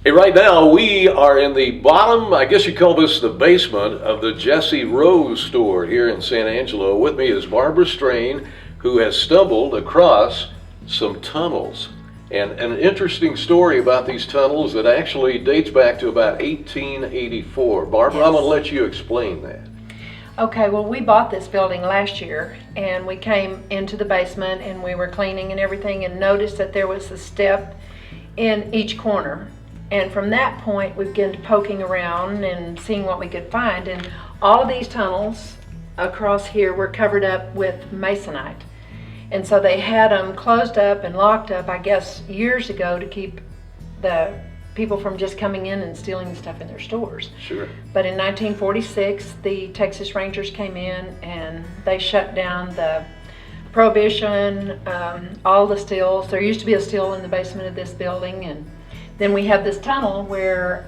Hey, right now we are in the bottom, I guess you call this the basement of the Jesse Rose store here in San Angelo. With me is Barbara Strain, who has stumbled across some tunnels. And an interesting story about these tunnels that actually dates back to about 1884. Barbara, I'm going to let you explain that. Okay, well, we bought this building last year, and we came into the basement and we were cleaning and everything and noticed that there was a step in each corner. And from that point, we began poking around and seeing what we could find. And all of these tunnels across here were covered up with masonite. And so they had them closed up and locked up, I guess, years ago to keep the people from just coming in and stealing stuff in their stores. Sure. But in 1946, the Texas Rangers came in and they shut down the Prohibition, all the stills. There used to be a still in the basement of this building, and then we have this tunnel where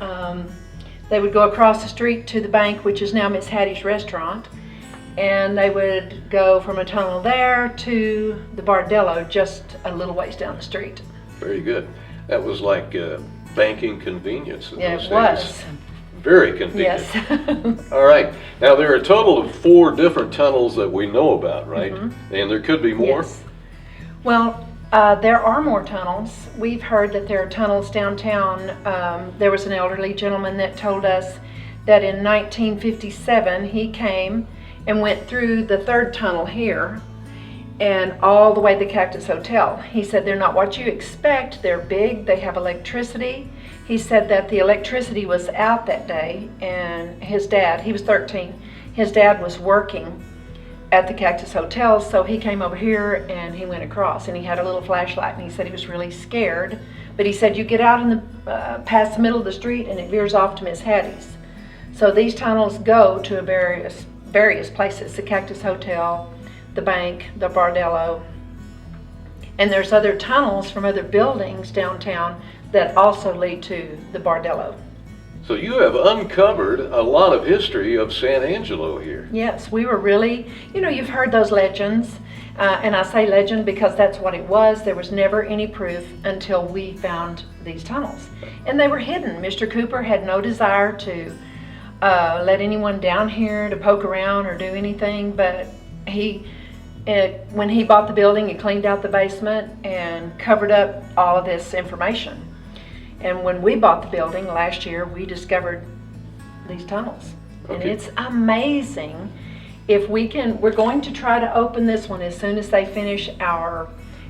they would go across the street to the bank, which is now Miss Hattie's restaurant, and they would go from a tunnel there to the Bordello just a little ways down the street. Very good. That was like banking convenience in Yeah, those it days. was. Very convenient. Yes. All right. Now there are a total of 4 different tunnels that we know about, right? Mm-hmm. And there could be more? Yes. Well, there are more tunnels. We've heard that there are tunnels downtown. There was an elderly gentleman that told us that in 1957 he came and went through the 3rd tunnel here and all the way to the Cactus Hotel. He said they're not what you expect. They're big. They have electricity. He said that the electricity was out that day, and his dad, he was 13, his dad was working at the Cactus Hotel, so he came over here and he went across, and he had a little flashlight, and he said he was really scared, but he said you get out in the past the middle of the street and it veers off to Miss Hattie's. So these tunnels go to various places: the Cactus Hotel, the bank, the Bordello, and there's other tunnels from other buildings downtown that also lead to the Bordello. So you have uncovered a lot of history of San Angelo here. Yes, we were really, you've heard those legends, and I say legend because that's what it was. There was never any proof until we found these tunnels. And they were hidden. Mr. Cooper had no desire to let anyone down here to poke around or do anything, but when he bought the building, he cleaned out the basement and covered up all of this information. And when we bought the building last year, we discovered these tunnels. Okay. And it's amazing. We're going to try to open this one as soon as they finish our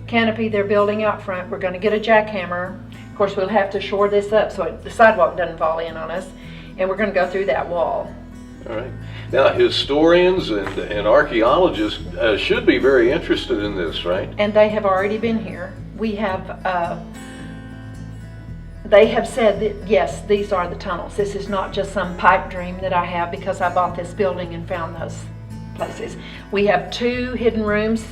canopy they're building out front. We're going to get a jackhammer. Of course, we'll have to shore this up so the sidewalk doesn't fall in on us. And we're going to go through that wall. All right. Now, historians and archaeologists should be very interested in this, right? And they have already been here. They have said that, yes, these are the tunnels. This is not just some pipe dream that I have because I bought this building and found those places. We have 2 hidden rooms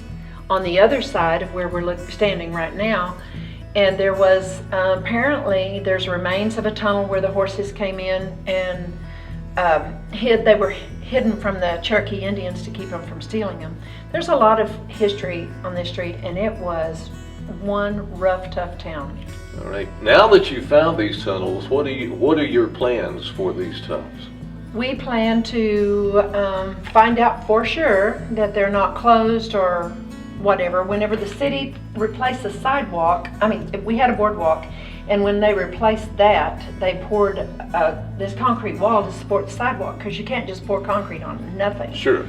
on the other side of where we're standing right now. And there was, apparently, there's remains of a tunnel where the horses came in and they were hidden from the Cherokee Indians to keep them from stealing them. There's a lot of history on this street, and it was one rough, tough town. All right. Now that you found these tunnels, what are your plans for these tunnels? We plan to find out for sure that they're not closed or whatever. Whenever the city replaced the sidewalk, we had a boardwalk, and when they replaced that, they poured this concrete wall to support the sidewalk, because you can't just pour concrete on nothing. Sure.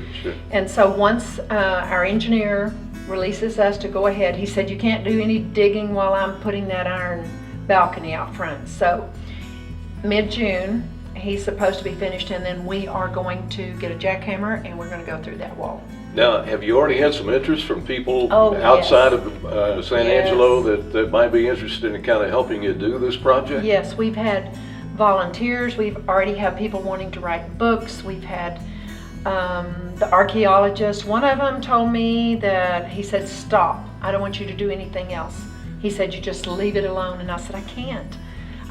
And so once our engineer releases us to go ahead, he said you can't do any digging while I'm putting that iron balcony out front. So mid-June he's supposed to be finished, and then we are going to get a jackhammer and we're going to go through that wall. Now, have you already had some interest from people yes. outside of San Angelo that might be interested in kind of helping you do this project? Yes, we've had volunteers. We've already had people wanting to write books. We've had the archaeologist. One of them told me that he said, stop, I don't want you to do anything else. He said, you just leave it alone. And I said,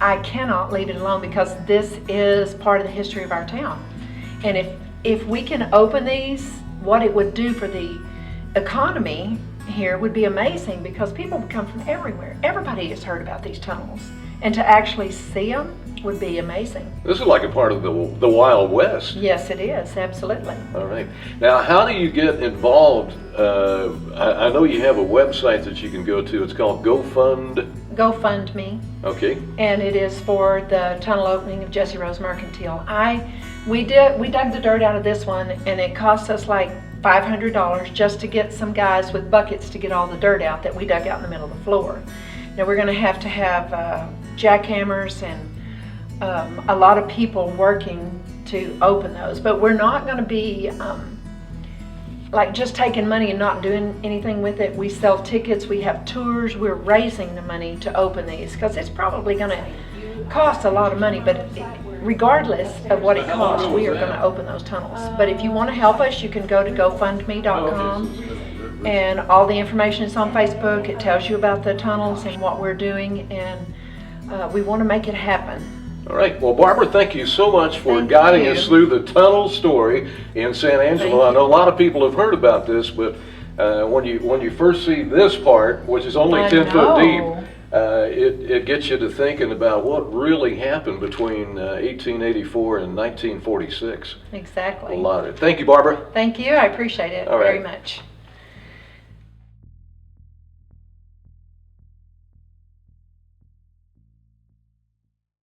I cannot leave it alone, because this is part of the history of our town. And if we can open these, what it would do for the economy here would be amazing, because people would come from everywhere. Everybody has heard about these tunnels. And to actually see them would be amazing. This is like a part of the Wild West. Yes, it is, absolutely. All right. Now, how do you get involved? I know you have a website that you can go to. It's called GoFundMe. Okay. And it is for the tunnel opening of Jesse Rose Mercantile. We dug the dirt out of this one, and it cost us like $500 just to get some guys with buckets to get all the dirt out that we dug out in the middle of the floor. Now we're going to have jackhammers and a lot of people working to open those, but we're not going to be like just taking money and not doing anything with it. We sell tickets, we have tours, we're raising the money to open these because it's probably going to cost a lot of money, but regardless of what it costs, we are going to open those tunnels. But if you want to help us, you can go to GoFundMe.com, and all the information is on Facebook. It tells you about the tunnels and what we're doing, and we want to make it happen. All right. Well, Barbara, thank you so much for guiding us through the tunnel story in San Angelo. I know a lot of people have heard about this, but when you first see this part, which is only 10 foot deep, it gets you to thinking about what really happened between 1884 and 1946. Exactly. A lot of it. Thank you, Barbara. Thank you. I appreciate it very much.